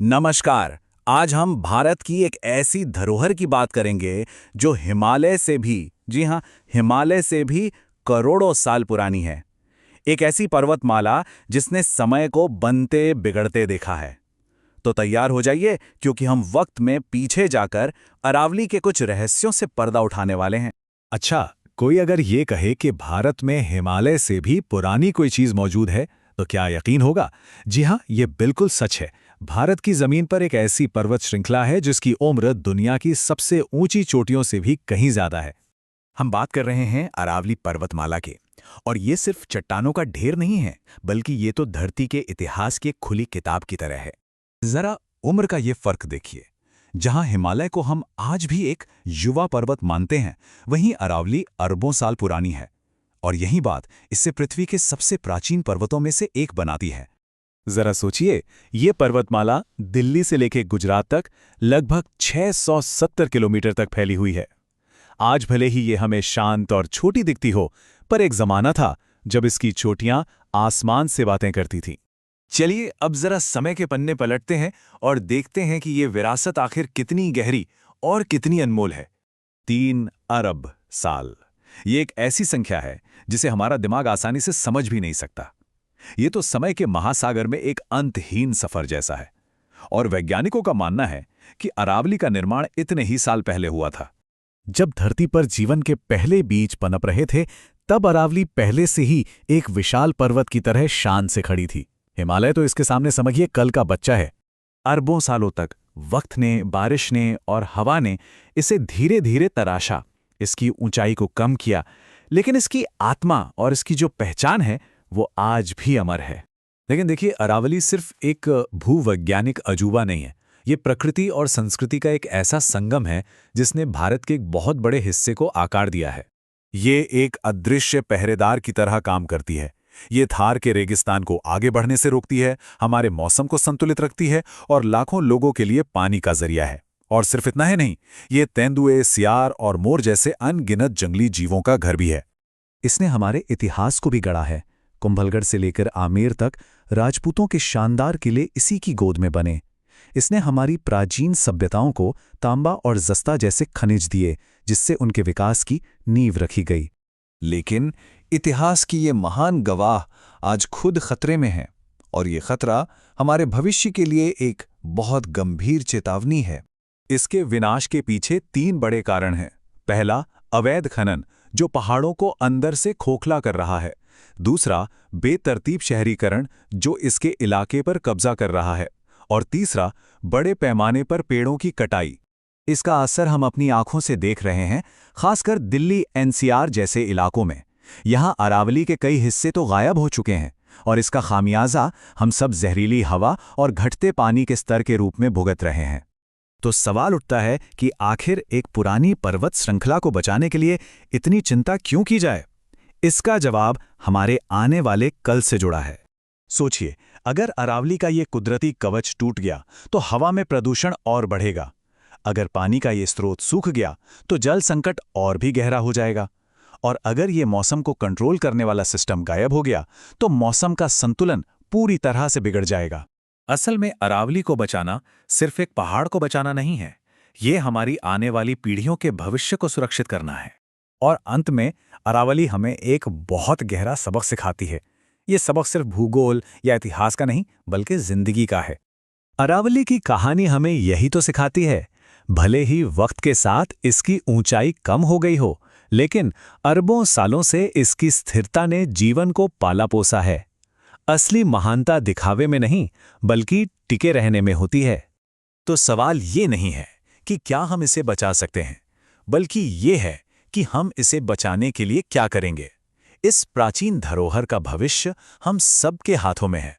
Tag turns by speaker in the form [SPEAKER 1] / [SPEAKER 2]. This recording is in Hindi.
[SPEAKER 1] नमस्कार। आज हम भारत की एक ऐसी धरोहर की बात करेंगे जो हिमालय से भी, जी हाँ, हिमालय से भी करोड़ों साल पुरानी है। एक ऐसी पर्वतमाला जिसने समय को बनते बिगड़ते देखा है। तो तैयार हो जाइए, क्योंकि हम वक्त में पीछे जाकर अरावली के कुछ रहस्यों से पर्दा उठाने वाले हैं।
[SPEAKER 2] अच्छा, कोई अगर ये कहे कि भारत में हिमालय से भी पुरानी कोई चीज मौजूद है, तो क्या यकीन होगा? जी हाँ, ये बिल्कुल सच है। भारत की जमीन पर एक ऐसी पर्वत श्रृंखला है जिसकी उम्र दुनिया की सबसे ऊंची चोटियों से भी कहीं ज्यादा है।
[SPEAKER 3] हम बात कर रहे हैं अरावली पर्वतमाला के। और ये सिर्फ चट्टानों का ढेर नहीं है, बल्कि ये तो धरती के इतिहास की एक खुली किताब की तरह है।
[SPEAKER 1] जरा उम्र का ये फर्क देखिए। जहां हिमालय को हम आज भी एक युवा पर्वत मानते हैं, वहीं अरावली अरबों साल पुरानी है। और यही बात इससे पृथ्वी के सबसे प्राचीन पर्वतों में से एक बनाती है।
[SPEAKER 2] जरा सोचिए, ये पर्वतमाला दिल्ली से लेकर गुजरात तक लगभग 670 किलोमीटर तक फैली हुई है। आज भले ही ये हमें शांत और छोटी दिखती हो, पर एक जमाना था जब इसकी चोटियां आसमान से बातें करती थीं।
[SPEAKER 3] चलिए अब जरा समय के पन्ने पलटते हैं और देखते हैं कि ये विरासत आखिर कितनी गहरी और कितनी अनमोल है।
[SPEAKER 1] 3 अरब साल, ये एक ऐसी संख्या है जिसे हमारा दिमाग आसानी से समझ भी नहीं सकता। ये तो समय के महासागर में एक अंतहीन सफर जैसा है। और वैज्ञानिकों का मानना है कि अरावली का निर्माण इतने ही साल पहले हुआ था।
[SPEAKER 2] जब धरती पर जीवन के पहले बीज पनप रहे थे, तब अरावली पहले से ही एक विशाल पर्वत की तरह शान से खड़ी थी। हिमालय तो इसके सामने समझिए कल का बच्चा है।
[SPEAKER 3] अरबों सालों तक वक्त ने, बारिश ने और हवा ने इसे धीरे धीरे तराशा, इसकी ऊंचाई को कम किया, लेकिन इसकी आत्मा और इसकी जो पहचान है वो आज भी अमर है।
[SPEAKER 2] लेकिन देखिए, अरावली सिर्फ एक भूवैज्ञानिक अजूबा नहीं है। ये प्रकृति और संस्कृति का एक ऐसा संगम है जिसने भारत के एक बहुत बड़े हिस्से को आकार दिया है।
[SPEAKER 1] ये एक अदृश्य पहरेदार की तरह काम करती है। ये थार के रेगिस्तान को आगे बढ़ने से रोकती है, हमारे मौसम को संतुलित रखती है और लाखों लोगों के लिए पानी का जरिया है। और सिर्फ इतना ही नहीं, ये तेंदुए, सियार और मोर जैसे अनगिनत जंगली जीवों का घर भी है।
[SPEAKER 2] इसने हमारे इतिहास को भी गढ़ा है। कुंभलगढ़ से लेकर आमेर तक राजपूतों के शानदार किले इसी की गोद में बने। इसने हमारी प्राचीन सभ्यताओं को तांबा और जस्ता जैसे खनिज दिए, जिससे उनके विकास की नींव रखी गई।
[SPEAKER 1] लेकिन इतिहास की ये महान गवाह आज खुद खतरे में है, और ये खतरा हमारे भविष्य के लिए एक बहुत गंभीर चेतावनी है। इसके विनाश के पीछे 3 बड़े कारण हैं। पहला, अवैध खनन, जो पहाड़ों को अंदर से खोखला कर रहा है। दूसरा, बेतरतीब शहरीकरण, जो इसके इलाके पर कब्जा कर रहा है। और तीसरा, बड़े पैमाने पर पेड़ों की कटाई। इसका असर हम अपनी आंखों से देख रहे हैं, खासकर दिल्ली एनसीआर जैसे इलाकों में। यहां अरावली के कई हिस्से तो गायब हो चुके हैं, और इसका खामियाजा हम सब जहरीली हवा और घटते पानी के स्तर के रूप में भुगत रहे हैं।
[SPEAKER 2] तो सवाल उठता है कि आखिर एक पुरानी पर्वत श्रृंखला को बचाने के लिए इतनी चिंता क्यों की जाए? इसका जवाब हमारे आने वाले कल से जुड़ा है। सोचिए, अगर अरावली का ये कुदरती कवच टूट गया तो हवा में प्रदूषण और बढ़ेगा। अगर पानी का ये स्रोत सूख गया तो जल संकट और भी गहरा हो जाएगा। और अगर ये मौसम को कंट्रोल करने वाला सिस्टम गायब हो गया तो मौसम का संतुलन पूरी तरह से बिगड़ जाएगा।
[SPEAKER 3] असल में अरावली को बचाना सिर्फ एक पहाड़ को बचाना नहीं है, ये हमारी आने वाली पीढ़ियों के भविष्य को सुरक्षित करना है।
[SPEAKER 2] और अंत में अरावली हमें एक बहुत गहरा सबक सिखाती है। ये सबक सिर्फ भूगोल या इतिहास का नहीं, बल्कि जिंदगी का है। अरावली की कहानी हमें यही तो सिखाती है, भले ही वक्त के साथ इसकी ऊंचाई कम हो गई हो, लेकिन अरबों सालों से इसकी स्थिरता ने जीवन को पाला पोसा है। असली महानता दिखावे में नहीं, बल्कि टिके रहने में होती है।
[SPEAKER 3] तो सवाल ये नहीं है कि क्या हम इसे बचा सकते हैं, बल्कि ये है कि हम इसे बचाने के लिए क्या करेंगे। इस प्राचीन धरोहर का भविष्य हम सबके हाथों में है।